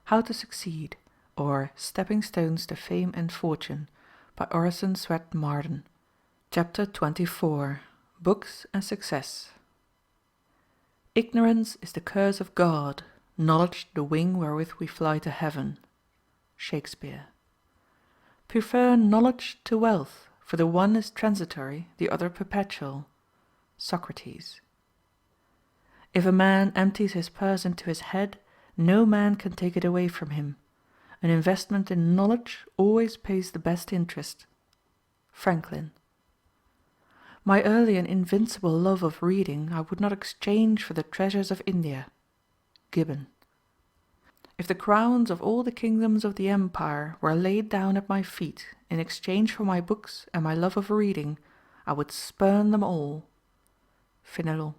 How to Succeed, or Stepping Stones to Fame and Fortune, by Orison Swett Marden. Chapter 24. Books and Success. Ignorance is the curse of God, knowledge the wing wherewith we fly to heaven. Shakespeare. Prefer knowledge to wealth, for the one is transitory, the other perpetual. Socrates. If a man empties his purse into his head, no man can take it away from him. An investment in knowledge always pays the best interest. Franklin. My early and invincible love of reading I would not exchange for the treasures of India. Gibbon. If the crowns of all the kingdoms of the empire were laid down at my feet in exchange for my books and my love of reading, I would spurn them all. Fénelon.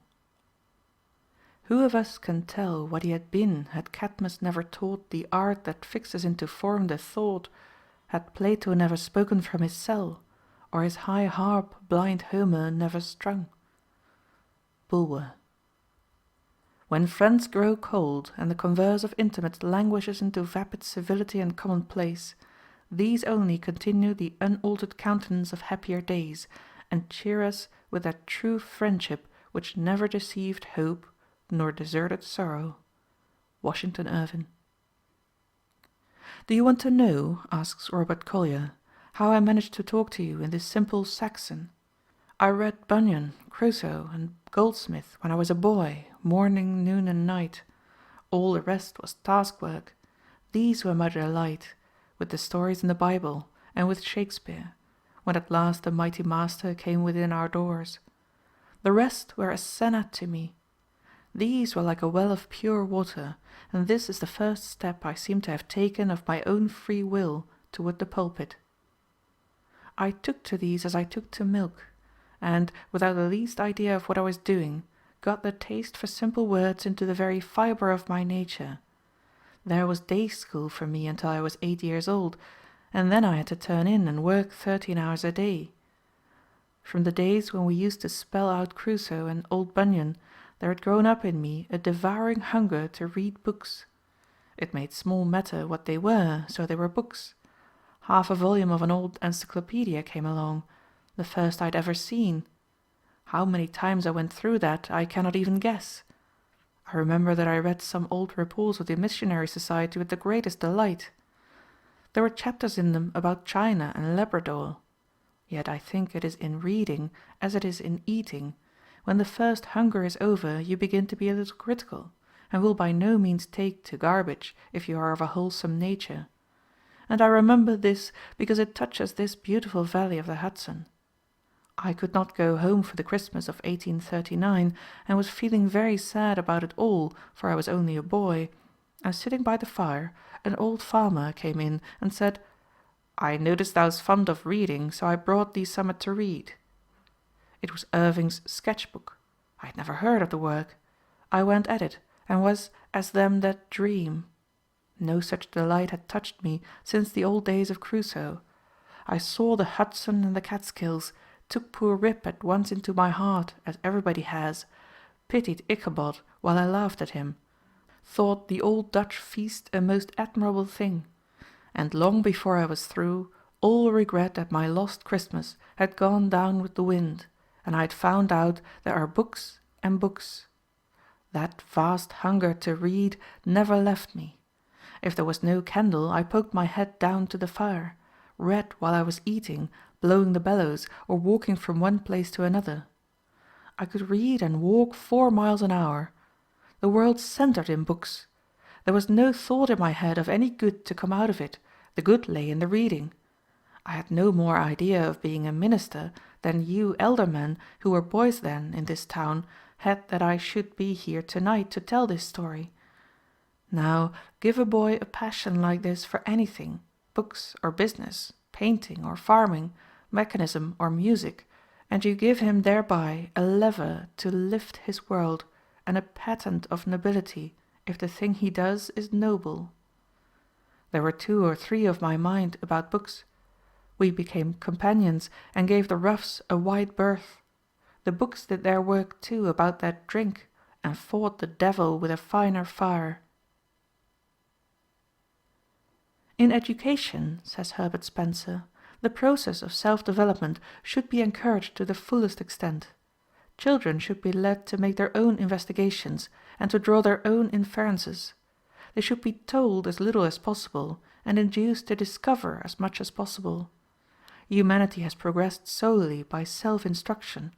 Who of us can tell what he had been had Cadmus never taught the art that fixes into form the thought, had Plato never spoken from his cell, or his high harp blind Homer never strung? Bulwer. When friends grow cold, and the converse of intimates languishes into vapid civility and commonplace, these only continue the unaltered countenance of happier days, and cheer us with that true friendship which never deceived hope nor deserted sorrow. Washington Irving. Do you want to know, asks Robert Collier, how I managed to talk to you in this simple Saxon? I read Bunyan, Crusoe, and Goldsmith when I was a boy, morning, noon, and night. All the rest was task work. These were my delight, with the stories in the Bible, and with Shakespeare, when at last the mighty master came within our doors. The rest were as senna to me. These were like a well of pure water, and this is the first step I seem to have taken of my own free will toward the pulpit. I took to these as I took to milk, and, without the least idea of what I was doing, got the taste for simple words into the very fibre of my nature. There was day school for me until I was 8 years old, and then I had to turn in and work 13 hours a day. From the days when we used to spell out Crusoe and old Bunyan, there had grown up in me a devouring hunger to read books. It made small matter what they were, so they were books. Half a volume of an old encyclopedia came along, the first I'd ever seen. How many times I went through that I cannot even guess. I remember that I read some old reports of the Missionary Society with the greatest delight. There were chapters in them about China and Labrador. Yet I think it is in reading as it is in eating. When the first hunger is over, you begin to be a little critical, and will by no means take to garbage if you are of a wholesome nature. And I remember this because it touches this beautiful valley of the Hudson. I could not go home for the Christmas of 1839, and was feeling very sad about it all, for I was only a boy, and sitting by the fire, an old farmer came in and said, "I noticed thou's fond of reading, so I brought thee summat to read." It was Irving's sketch-book. I had never heard of the work. I went at it, and was as them that dream. No such delight had touched me since the old days of Crusoe. I saw the Hudson and the Catskills, took poor Rip at once into my heart, as everybody has, pitied Ichabod while I laughed at him, thought the old Dutch feast a most admirable thing, and long before I was through, all regret at my lost Christmas had gone down with the wind, and I had found out there are books and books. That vast hunger to read never left me. If there was no candle, I poked my head down to the fire, read while I was eating, blowing the bellows, or walking from one place to another. I could read and walk 4 miles an hour. The world centred in books. There was no thought in my head of any good to come out of it. The good lay in the reading. I had no more idea of being a minister than you elder men, who were boys then in this town, had that I should be here tonight to tell this story. Now, give a boy a passion like this for anything, books or business, painting or farming, mechanism or music, and you give him thereby a lever to lift his world, and a patent of nobility, if the thing he does is noble. There were 2 or 3 of my mind about books. We became companions, and gave the roughs a wide berth. The books did their work too about that drink, and fought the devil with a finer fire. In education, says Herbert Spencer, the process of self-development should be encouraged to the fullest extent. Children should be led to make their own investigations and to draw their own inferences. They should be told as little as possible, and induced to discover as much as possible. Humanity has progressed solely by self-instruction,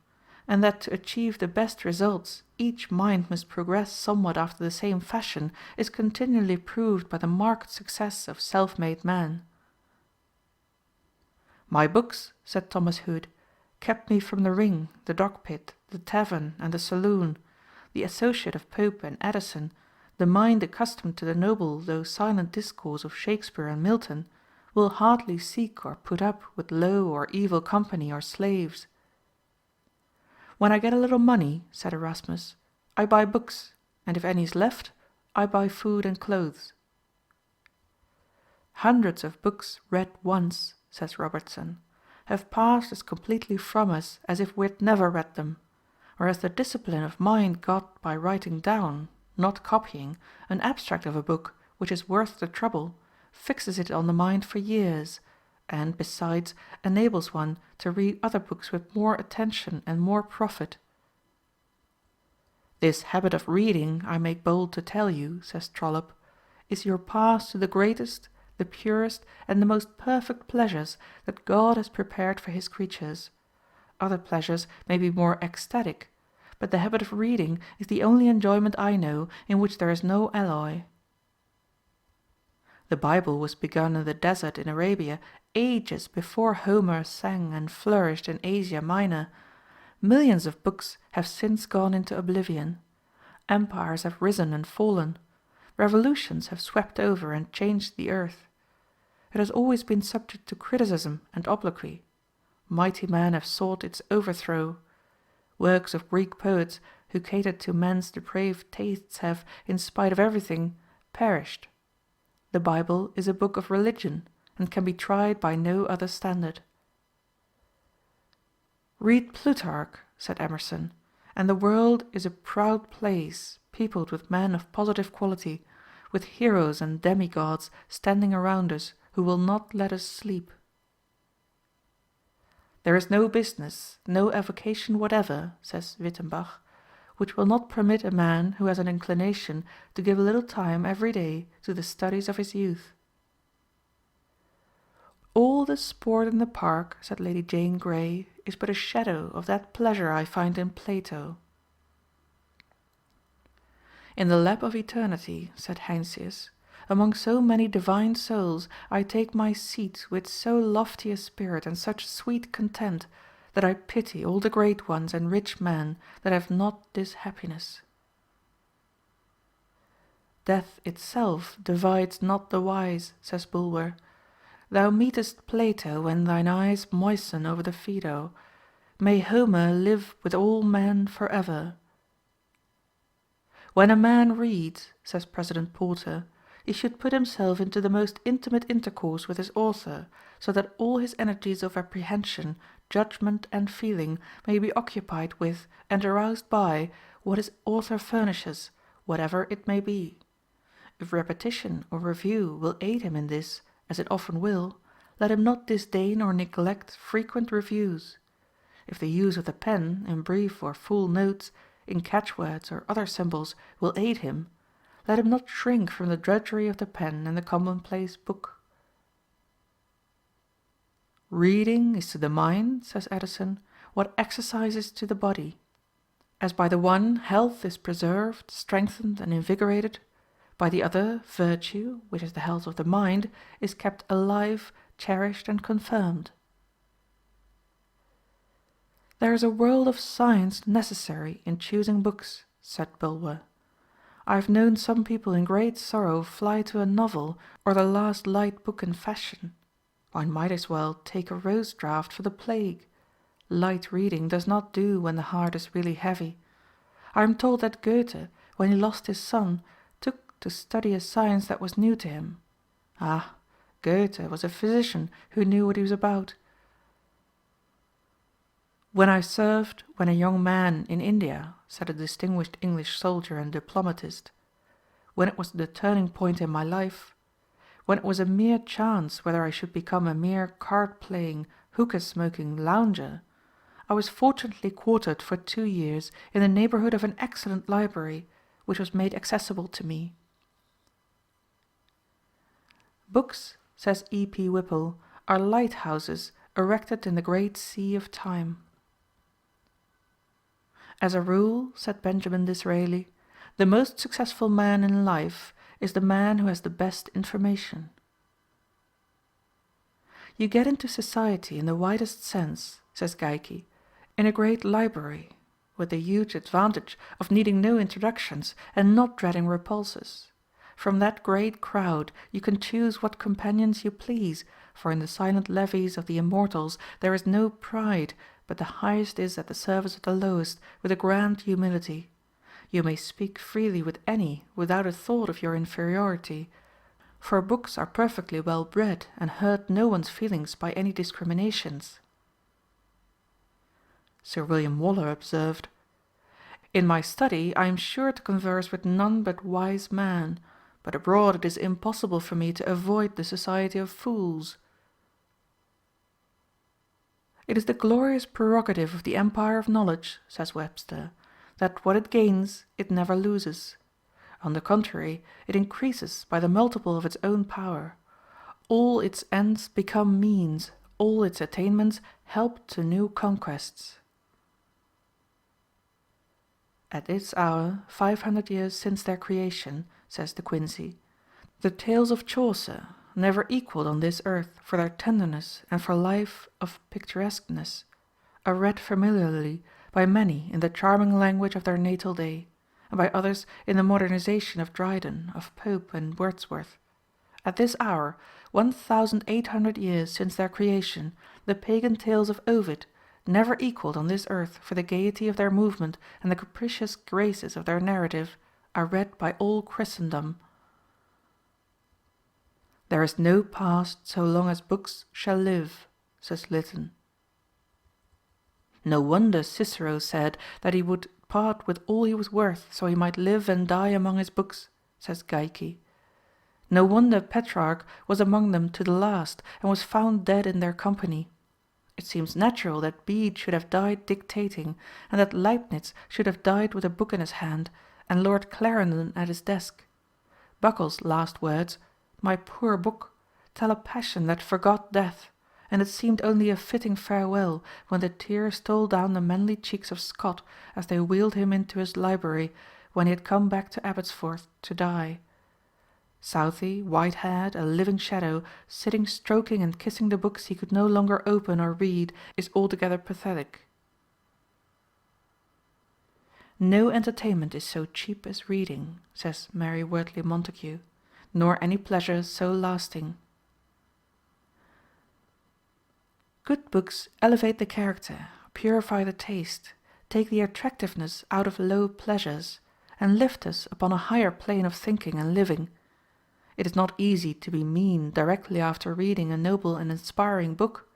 and that to achieve the best results each mind must progress somewhat after the same fashion is continually proved by the marked success of self-made men. "My books," said Thomas Hood, "kept me from the ring, the dog-pit, the tavern, and the saloon. The associate of Pope and Addison, the mind accustomed to the noble though silent discourse of Shakespeare and Milton, will hardly seek or put up with low or evil company or slaves." "When I get a little money," said Erasmus, "I buy books, and if any is left, I buy food and clothes." "Hundreds of books read once," says Robertson, "have passed as completely from us as if we had never read them; whereas the discipline of mind got by writing down, not copying, an abstract of a book which is worth the trouble, fixes it on the mind for years, and, besides, enables one to read other books with more attention and more profit." "This habit of reading, I make bold to tell you," says Trollope, "is your path to the greatest, the purest, and the most perfect pleasures that God has prepared for His creatures. Other pleasures may be more ecstatic, but the habit of reading is the only enjoyment I know in which there is no alloy." The Bible was begun in the desert in Arabia ages before Homer sang and flourished in Asia Minor. Millions of books have since gone into oblivion. Empires have risen and fallen. Revolutions have swept over and changed the earth. It has always been subject to criticism and obloquy. Mighty men have sought its overthrow. Works of Greek poets who catered to men's depraved tastes have, in spite of everything, perished. The Bible is a book of religion, and can be tried by no other standard. "Read Plutarch," said Emerson, "and the world is a proud place, peopled with men of positive quality, with heroes and demigods standing around us, who will not let us sleep." "There is no business, no avocation whatever," says Wittenbach, "which will not permit a man who has an inclination to give a little time every day to the studies of his youth." "All the sport in the park," said Lady Jane Grey, "is but a shadow of that pleasure I find in Plato." "In the lap of eternity," said Heinsius, "among so many divine souls, I take my seat with so lofty a spirit and such sweet content, that I pity all the great ones and rich men that have not this happiness." "Death itself divides not the wise," says Bulwer. "Thou meetest Plato when thine eyes moisten over the Phaedo. May Homer live with all men forever." "When a man reads," says President Porter, "he should put himself into the most intimate intercourse with his author, so that all his energies of apprehension, judgment, and feeling may be occupied with, and aroused by, what his author furnishes, whatever it may be. If repetition or review will aid him in this, as it often will, let him not disdain or neglect frequent reviews. If the use of the pen, in brief or full notes, in catchwords or other symbols, will aid him, let him not shrink from the drudgery of the pen and the commonplace book." "Reading is to the mind," says Addison, "what exercise is to the body. As by the one health is preserved, strengthened, and invigorated, by the other virtue, which is the health of the mind, is kept alive, cherished, and confirmed." "There is a world of science necessary in choosing books," said Bulwer. "I have known some people in great sorrow fly to a novel, or the last light book in fashion. One might as well take a rose draught for the plague. Light reading does not do when the heart is really heavy. I am told that Goethe, when he lost his son, took to study a science that was new to him. Ah, Goethe was a physician who knew what he was about. "When I served, when a young man, in India," said a distinguished English soldier and diplomatist, "when it was the turning point in my life, when it was a mere chance whether I should become a mere card-playing, hookah-smoking lounger, I was fortunately quartered for 2 years in the neighbourhood of an excellent library, which was made accessible to me. Books, says E. P. Whipple, are lighthouses erected in the great sea of time. As a rule, said Benjamin Disraeli, the most successful man in life is the man who has the best information. You get into society in the widest sense, says Geikie, in a great library, with the huge advantage of needing no introductions and not dreading repulses. From that great crowd you can choose what companions you please, for in the silent levees of the immortals there is no pride, but the highest is at the service of the lowest, with a grand humility. You may speak freely with any without a thought of your inferiority, for books are perfectly well bred and hurt no one's feelings by any discriminations. Sir William Waller observed, "In my study I am sure to converse with none but wise men, but abroad it is impossible for me to avoid the society of fools." It is the glorious prerogative of the empire of knowledge, says Webster, that what it gains it never loses. On the contrary, it increases by the multiple of its own power. All its ends become means, all its attainments help to new conquests. At this hour, 500 years since their creation, says De Quincey, the tales of Chaucer, never equaled on this earth for their tenderness and for life of picturesqueness, are read familiarly by many in the charming language of their natal day, and by others in the modernization of Dryden, of Pope, and Wordsworth. At this hour, 1,800 years since their creation, the pagan tales of Ovid, never equaled on this earth for the gaiety of their movement and the capricious graces of their narrative, are read by all Christendom. There is no past so long as books shall live, says Lytton. No wonder Cicero said that he would part with all he was worth so he might live and die among his books, says Geikie. No wonder Petrarch was among them to the last, and was found dead in their company. It seems natural that Bede should have died dictating, and that Leibnitz should have died with a book in his hand, and Lord Clarendon at his desk. Buckle's last words, "My poor book," tell a passion that forgot death, and it seemed only a fitting farewell when the tears stole down the manly cheeks of Scott as they wheeled him into his library when he had come back to Abbotsford to die. Southey, white-haired, a living shadow, sitting stroking and kissing the books he could no longer open or read, is altogether pathetic. No entertainment is so cheap as reading, says Mary Wortley Montagu, nor any pleasure so lasting. Good books elevate the character, purify the taste, take the attractiveness out of low pleasures, and lift us upon a higher plane of thinking and living. It is not easy to be mean directly after reading a noble and inspiring book.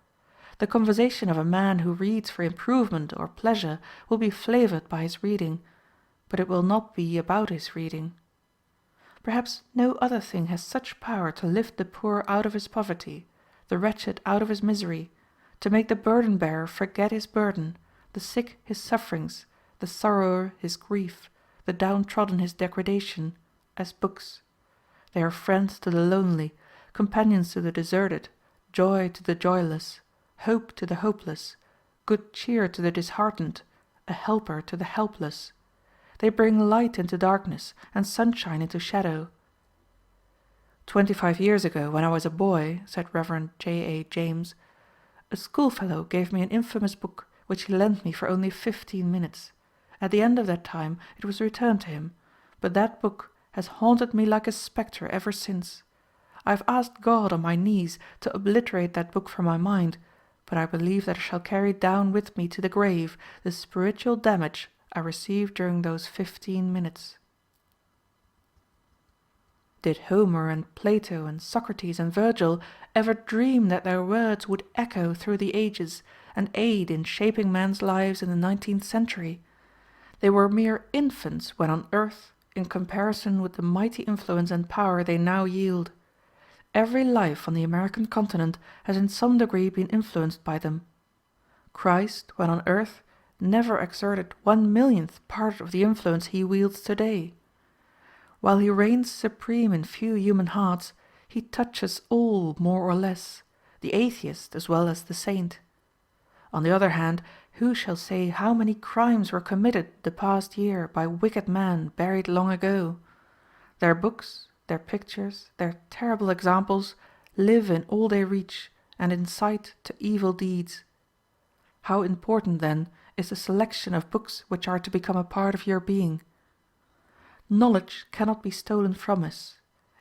The conversation of a man who reads for improvement or pleasure will be flavored by his reading, but it will not be about his reading. Perhaps no other thing has such power to lift the poor out of his poverty, the wretched out of his misery, to make the burden-bearer forget his burden, the sick his sufferings, the sorrower his grief, the downtrodden his degradation, as books. They are friends to the lonely, companions to the deserted, joy to the joyless, hope to the hopeless, good cheer to the disheartened, a helper to the helpless. They bring light into darkness and sunshine into shadow. 25 years ago, when I was a boy, said Rev. J. A. James, a schoolfellow gave me an infamous book which he lent me for only 15 minutes. At the end of that time it was returned to him, but that book has haunted me like a spectre ever since. I have asked God on my knees to obliterate that book from my mind, but I believe that I shall carry down with me to the grave the spiritual damage I received during those 15 minutes. Did Homer and Plato and Socrates and Virgil ever dream that their words would echo through the ages and aid in shaping men's lives in the 19th century? They were mere infants when on earth in comparison with the mighty influence and power they now yield. Every life on the American continent has in some degree been influenced by them. Christ, when on earth, never exerted 1/1,000,000th part of the influence he wields today. While he reigns supreme in few human hearts, he touches all more or less, the atheist as well as the saint. On the other hand, who shall say how many crimes were committed the past year by wicked men buried long ago? Their books, their pictures, their terrible examples live in all they reach and incite to evil deeds. How important, then, is the selection of books which are to become a part of your being. Knowledge cannot be stolen from us.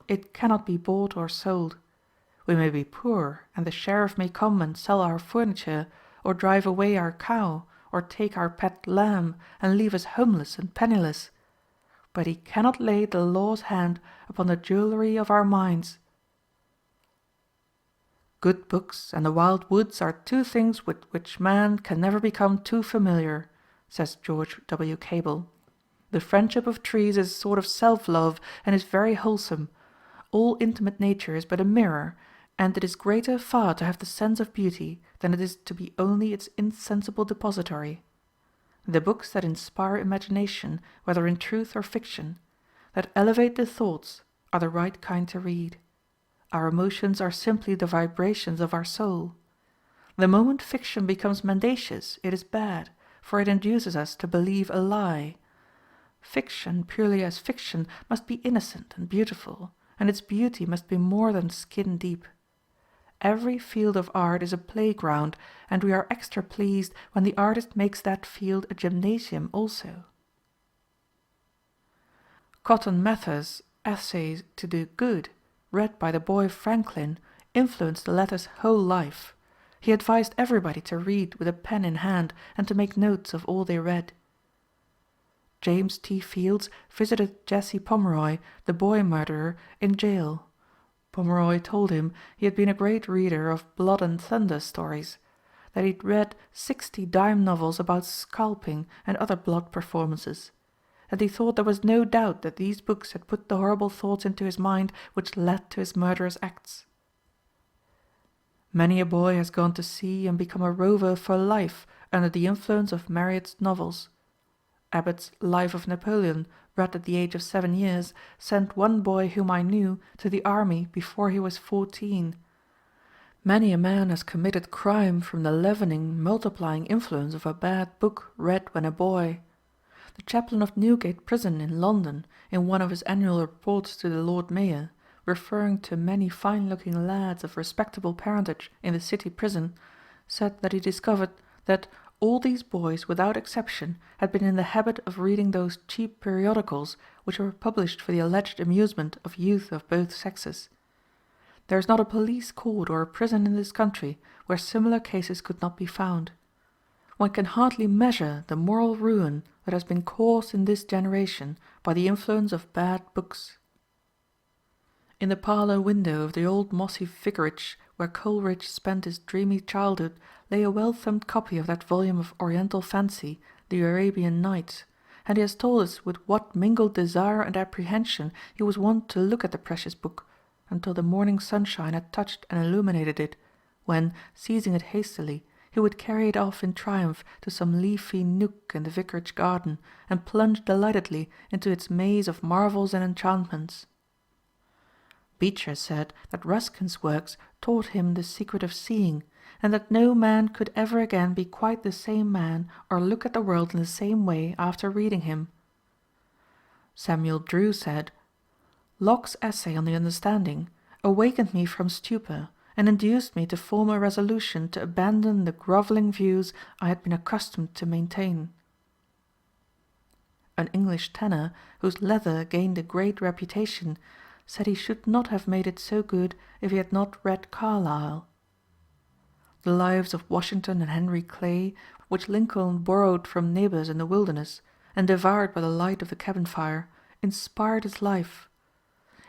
It cannot be bought or sold. We may be poor, and the sheriff may come and sell our furniture, or drive away our cow, or take our pet lamb, and leave us homeless and penniless. But he cannot lay the law's hand upon the jewelry of our minds. Good books and the wild woods are two things with which man can never become too familiar, says George W. Cable. The friendship of trees is a sort of self-love, and is very wholesome. All intimate nature is but a mirror, and it is greater far to have the sense of beauty than it is to be only its insensible depository. The books that inspire imagination, whether in truth or fiction, that elevate the thoughts, are the right kind to read. Our emotions are simply the vibrations of our soul. The moment fiction becomes mendacious, it is bad, for it induces us to believe a lie. Fiction, purely as fiction, must be innocent and beautiful, and its beauty must be more than skin deep. Every field of art is a playground, and we are extra pleased when the artist makes that field a gymnasium also. Cotton Mather's Essay to do Good, read by the boy Franklin, influenced the latter's whole life. He advised everybody to read with a pen in hand and to make notes of all they read. James T. Fields visited Jesse Pomeroy, the boy murderer, in jail. Pomeroy told him he had been a great reader of blood and thunder stories, that he'd read 60 dime novels about scalping and other blood performances, and he thought there was no doubt that these books had put the horrible thoughts into his mind which led to his murderous acts. Many a boy has gone to sea and become a rover for life under the influence of Marryat's novels. Abbott's Life of Napoleon, read at the age of 7 years, sent one boy whom I knew to the army before he was 14. Many a man has committed crime from the leavening, multiplying influence of a bad book read when a boy. The chaplain of Newgate Prison in London, in one of his annual reports to the Lord Mayor, referring to many fine-looking lads of respectable parentage in the city prison, said that he discovered that all these boys, without exception, had been in the habit of reading those cheap periodicals which were published for the alleged amusement of youth of both sexes. There is not a police court or a prison in this country where similar cases could not be found. One can hardly measure the moral ruin that has been caused in this generation by the influence of bad books. In the parlour window of the old mossy vicarage where Coleridge spent his dreamy childhood lay a well-thumbed copy of that volume of Oriental fancy, the Arabian Nights, and he has told us with what mingled desire and apprehension he was wont to look at the precious book, until the morning sunshine had touched and illuminated it, when, seizing it hastily, he would carry it off in triumph to some leafy nook in the vicarage garden, and plunge delightedly into its maze of marvels and enchantments. Beecher said that Ruskin's works taught him the secret of seeing, and that no man could ever again be quite the same man or look at the world in the same way after reading him. Samuel Drew said, "Locke's essay on the understanding awakened me from stupor, and induced me to form a resolution to abandon the grovelling views I had been accustomed to maintain." An English tenor, whose leather gained a great reputation, said he should not have made it so good if he had not read Carlyle. The lives of Washington and Henry Clay, which Lincoln borrowed from neighbors in the wilderness, and devoured by the light of the cabin fire, inspired his life.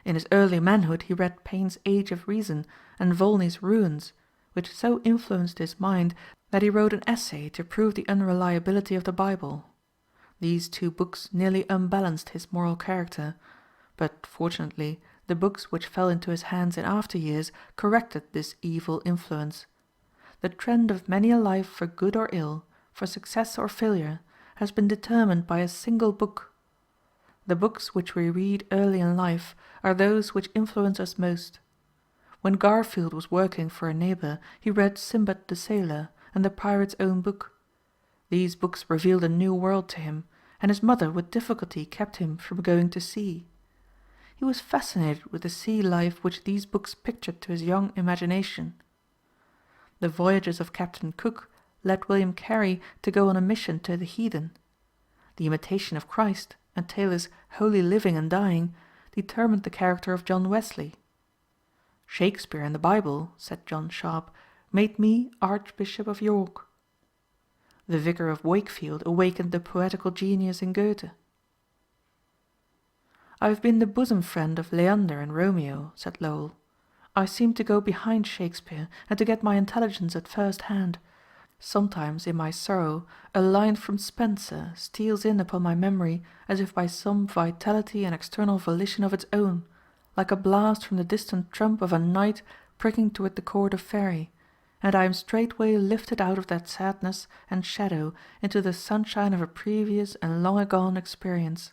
In his early manhood he read Paine's Age of Reason and Volney's Ruins, which so influenced his mind that he wrote an essay to prove the unreliability of the Bible. These two books nearly unbalanced his moral character, but fortunately The books which fell into his hands in after years corrected this evil influence. The trend of many a life for good or ill, for success or failure, has been determined by a single book. The books which we read early in life are those which influence us most. When Garfield was working for a neighbor, he read Sinbad the Sailor and The Pirate's Own Book. These books revealed a new world to him, and his mother with difficulty kept him from going to sea. He was fascinated with the sea life which these books pictured to his young imagination. The Voyages of Captain Cook led William Carey to go on a mission to the heathen. The Imitation of Christ and Taylor's Holy Living and Dying determined the character of John Wesley. Shakespeare and the Bible, said John Sharp, made me Archbishop of York. The Vicar of Wakefield awakened the poetical genius in Goethe. I have been the bosom friend of Leander and Romeo, said Lowell. I seem to go behind Shakespeare and to get my intelligence at first hand. Sometimes in my sorrow a line from Spenser steals in upon my memory as if by some vitality and external volition of its own, like a blast from the distant trump of a knight pricking toward the court of Faery, and I am straightway lifted out of that sadness and shadow into the sunshine of a previous and long-agone experience.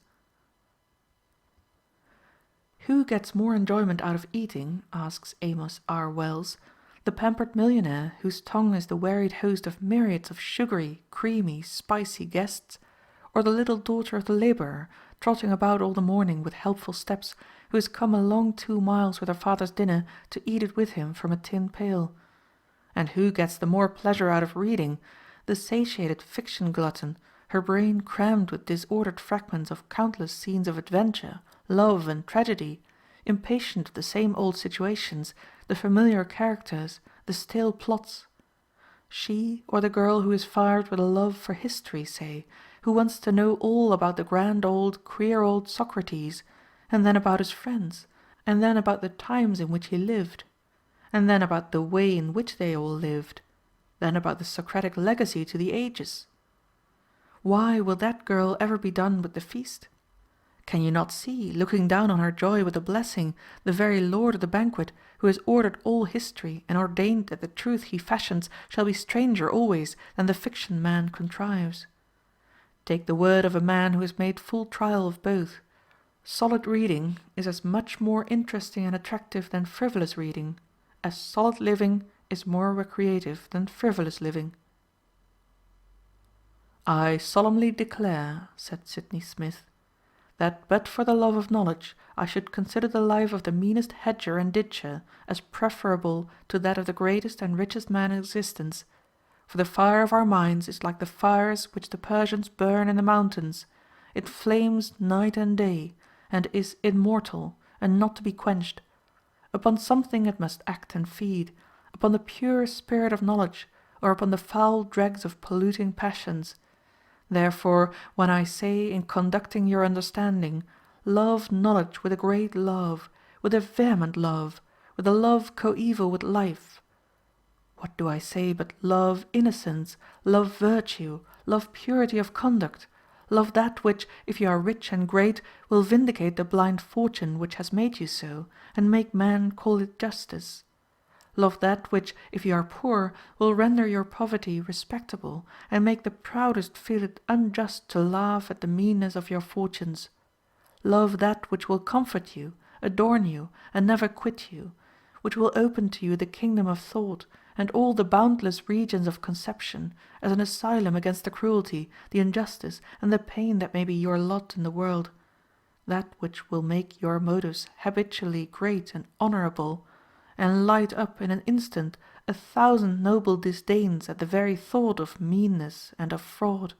Who gets more enjoyment out of eating, asks Amos R. Wells, the pampered millionaire whose tongue is the wearied host of myriads of sugary, creamy, spicy guests, or the little daughter of the laborer, trotting about all the morning with helpful steps, who has come a long 2 miles with her father's dinner to eat it with him from a tin pail? And who gets the more pleasure out of reading, the satiated fiction glutton, her brain crammed with disordered fragments of countless scenes of adventure, love, and tragedy, impatient of the same old situations, the familiar characters, the stale plots? She, or the girl who is fired with a love for history, say, who wants to know all about the grand old, queer old Socrates, and then about his friends, and then about the times in which he lived, and then about the way in which they all lived, then about the Socratic legacy to the ages? Why will that girl ever be done with the feast? Can you not see, looking down on her joy with a blessing, the very lord of the banquet, who has ordered all history and ordained that the truth he fashions shall be stranger always than the fiction man contrives? Take the word of a man who has made full trial of both. Solid reading is as much more interesting and attractive than frivolous reading, as solid living is more recreative than frivolous living. I solemnly declare, said Sydney Smith, that but for the love of knowledge I should consider the life of the meanest hedger and ditcher as preferable to that of the greatest and richest man in existence, for the fire of our minds is like the fires which the Persians burn in the mountains. It flames night and day, and is immortal, and not to be quenched. Upon something it must act and feed, upon the pure spirit of knowledge, or upon the foul dregs of polluting passions. Therefore, when I say in conducting your understanding, love knowledge with a great love, with a vehement love, with a love coeval with life, what do I say but love innocence, love virtue, love purity of conduct, love that which, if you are rich and great, will vindicate the blind fortune which has made you so, and make men call it justice. Love that which, if you are poor, will render your poverty respectable, and make the proudest feel it unjust to laugh at the meanness of your fortunes. Love that which will comfort you, adorn you, and never quit you, which will open to you the kingdom of thought, and all the boundless regions of conception, as an asylum against the cruelty, the injustice, and the pain that may be your lot in the world. That which will make your motives habitually great and honorable, and light up in an instant 1,000 noble disdains at the very thought of meanness and of fraud.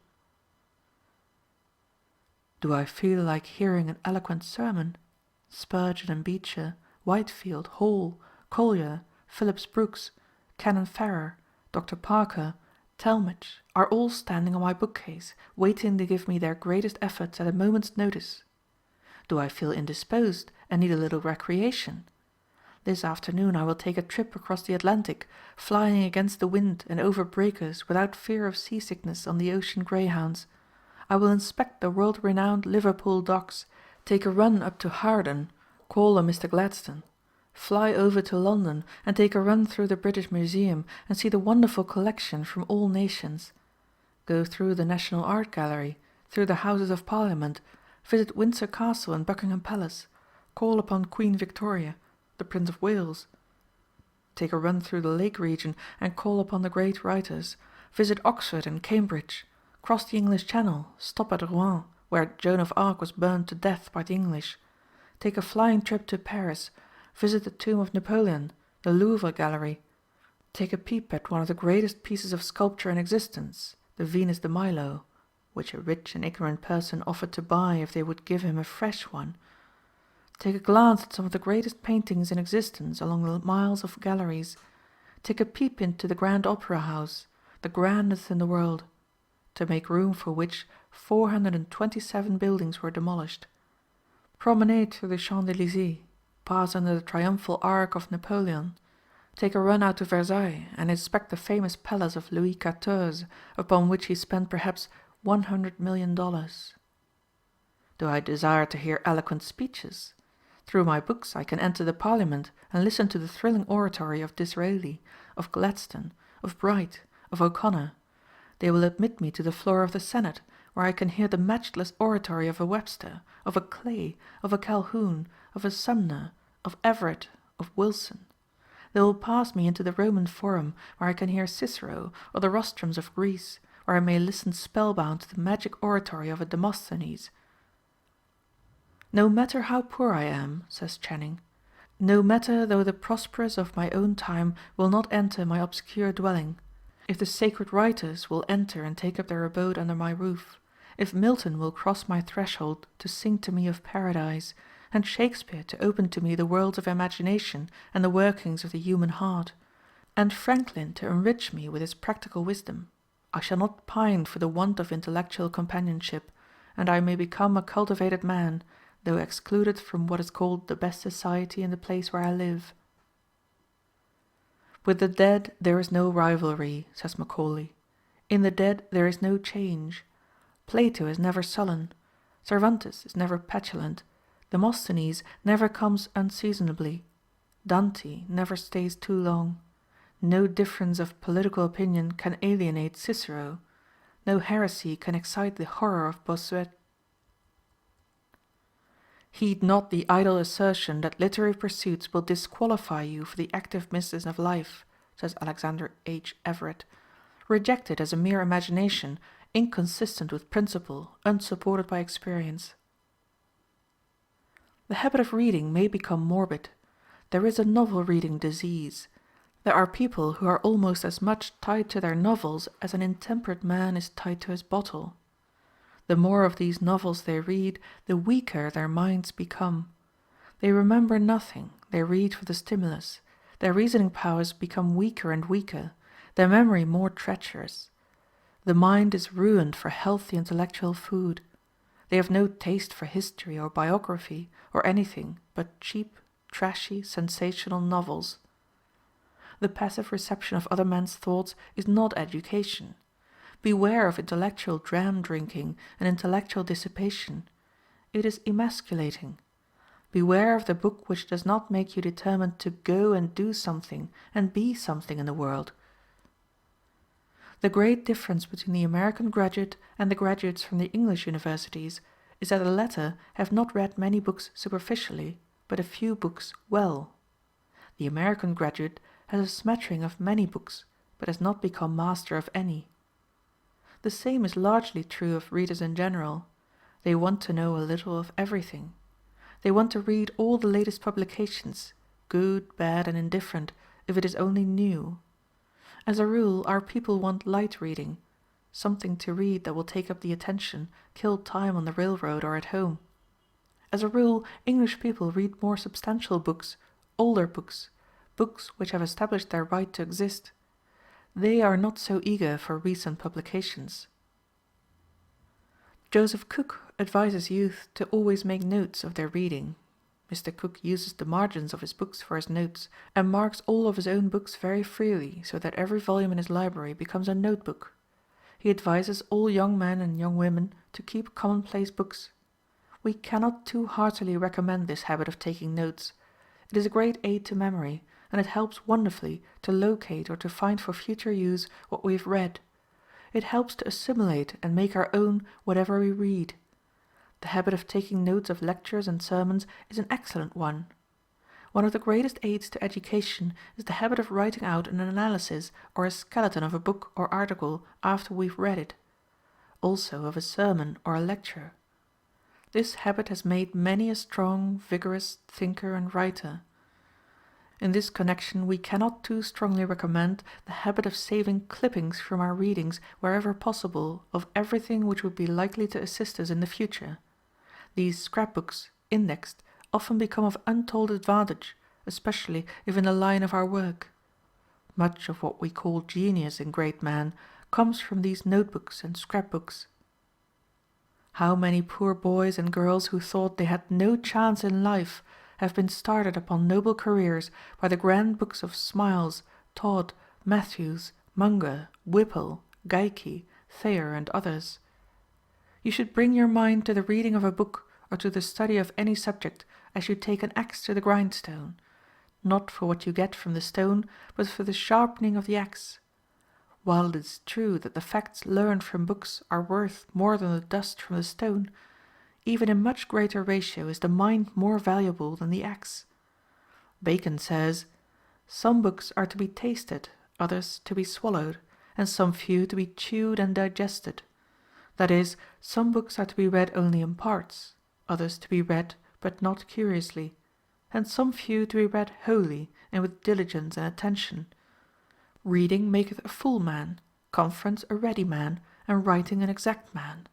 Do I feel like hearing an eloquent sermon? Spurgeon and Beecher, Whitefield, Hall, Collier, Phillips Brooks, Canon Farrer, Dr. Parker, Talmage are all standing on my bookcase, waiting to give me their greatest efforts at a moment's notice. Do I feel indisposed and need a little recreation? This afternoon I will take a trip across the Atlantic, flying against the wind and over breakers without fear of seasickness on the ocean greyhounds. I will inspect the world-renowned Liverpool docks, take a run up to Hawarden, Call on Mr. Gladstone. Fly over to London and take a run through the British Museum and see the wonderful collection from all nations. Go through the National Art Gallery, through the Houses of Parliament, visit Windsor Castle and Buckingham Palace, call upon Queen Victoria, the Prince of Wales. Take a run through the Lake region and call upon the great writers, visit Oxford and Cambridge, cross the English Channel, stop at Rouen, where Joan of Arc was burned to death by the English. Take a flying trip to Paris, visit the tomb of Napoleon, the Louvre Gallery. Take a peep at one of the greatest pieces of sculpture in existence, the Venus de Milo, which a rich and ignorant person offered to buy if they would give him a fresh one. Take a glance at some of the greatest paintings in existence along the miles of galleries. Take a peep into the Grand Opera House, the grandest in the world, to make room for which 427 buildings were demolished. Promenade through the Champs-Élysées, pass under the triumphal arch of Napoleon, take a run out to Versailles and inspect the famous palace of Louis XIV, upon which he spent perhaps $100 million. Do I desire to hear eloquent speeches? Through my books I can enter the Parliament and listen to the thrilling oratory of Disraeli, of Gladstone, of Bright, of O'Connor. They will admit me to the floor of the Senate, where I can hear the matchless oratory of a Webster, of a Clay, of a Calhoun, of a Sumner, of Everett, of Wilson. They will pass me into the Roman Forum, where I can hear Cicero, or the rostrums of Greece, where I may listen spellbound to the magic oratory of a Demosthenes. No matter how poor I am, says Channing, no matter though the prosperous of my own time will not enter my obscure dwelling, if the sacred writers will enter and take up their abode under my roof, if Milton will cross my threshold to sing to me of paradise, and Shakespeare to open to me the worlds of imagination and the workings of the human heart, and Franklin to enrich me with his practical wisdom, I shall not pine for the want of intellectual companionship, and I may become a cultivated man, though excluded from what is called the best society in the place where I live. With the dead there is no rivalry, says Macaulay. In the dead there is no change. Plato is never sullen. Cervantes is never petulant. Demosthenes never comes unseasonably. Dante never stays too long. No difference of political opinion can alienate Cicero. No heresy can excite the horror of Bossuet. Heed not the idle assertion that literary pursuits will disqualify you for the active business of life, says Alexander H. Everett. Reject it as a mere imagination, inconsistent with principle, unsupported by experience. The habit of reading may become morbid. There is a novel-reading disease. There are people who are almost as much tied to their novels as an intemperate man is tied to his bottle. The more of these novels they read, the weaker their minds become. They remember nothing, they read for the stimulus. Their reasoning powers become weaker and weaker, their memory more treacherous. The mind is ruined for healthy intellectual food. They have no taste for history or biography or anything but cheap, trashy, sensational novels. The passive reception of other men's thoughts is not education. Beware of intellectual dram drinking and intellectual dissipation. It is emasculating. Beware of the book which does not make you determined to go and do something and be something in the world. The great difference between the American graduate and the graduates from the English universities is that the latter have not read many books superficially, but a few books well. The American graduate has a smattering of many books, but has not become master of any. The same is largely true of readers in general. They want to know a little of everything. They want to read all the latest publications, good, bad, and indifferent, if it is only new. As a rule, our people want light reading, something to read that will take up the attention, kill time on the railroad or at home. As a rule, English people read more substantial books, older books, books which have established their right to exist. They are not so eager for recent publications. Joseph Cook advises youth to always make notes of their reading. Mr. Cook uses the margins of his books for his notes, and marks all of his own books very freely, so that every volume in his library becomes a notebook. He advises all young men and young women to keep commonplace books. We cannot too heartily recommend this habit of taking notes. It is a great aid to memory, and it helps wonderfully to locate or to find for future use what we have read. It helps to assimilate and make our own whatever we read. The habit of taking notes of lectures and sermons is an excellent one. One of the greatest aids to education is the habit of writing out an analysis or a skeleton of a book or article after we've read it, also of a sermon or a lecture. This habit has made many a strong, vigorous thinker and writer. In this connection we cannot too strongly recommend the habit of saving clippings from our readings wherever possible of everything which would be likely to assist us in the future. These scrapbooks, indexed, often become of untold advantage, especially if in the line of our work. Much of what we call genius in great men comes from these notebooks and scrapbooks. How many poor boys and girls who thought they had no chance in life have been started upon noble careers by the grand books of Smiles, Todd, Matthews, Munger, Whipple, Geikie, Thayer, and others. You should bring your mind to the reading of a book or to the study of any subject as you take an axe to the grindstone, not for what you get from the stone, but for the sharpening of the axe. While it is true that the facts learned from books are worth more than the dust from the stone, even in much greater ratio is the mind more valuable than the axe. Bacon says, "Some books are to be tasted, others to be swallowed, and some few to be chewed and digested." That is, some books are to be read only in parts, others to be read but not curiously, and some few to be read wholly and with diligence and attention. Reading maketh a full man, conference a ready man, and writing an exact man.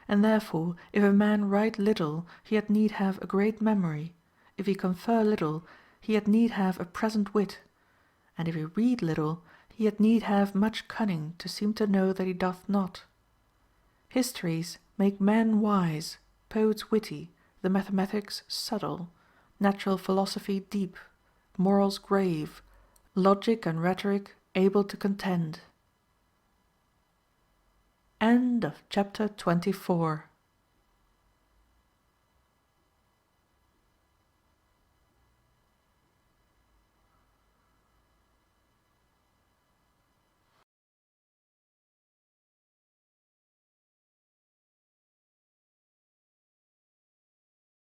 And therefore, if a man write little, he had need have a great memory; if he confer little, he had need have a present wit; and if he read little, he had need have much cunning to seem to know that he doth not. Histories make men wise, poets witty, the mathematics subtle, natural philosophy deep, morals grave, logic and rhetoric able to contend. End of chapter 24.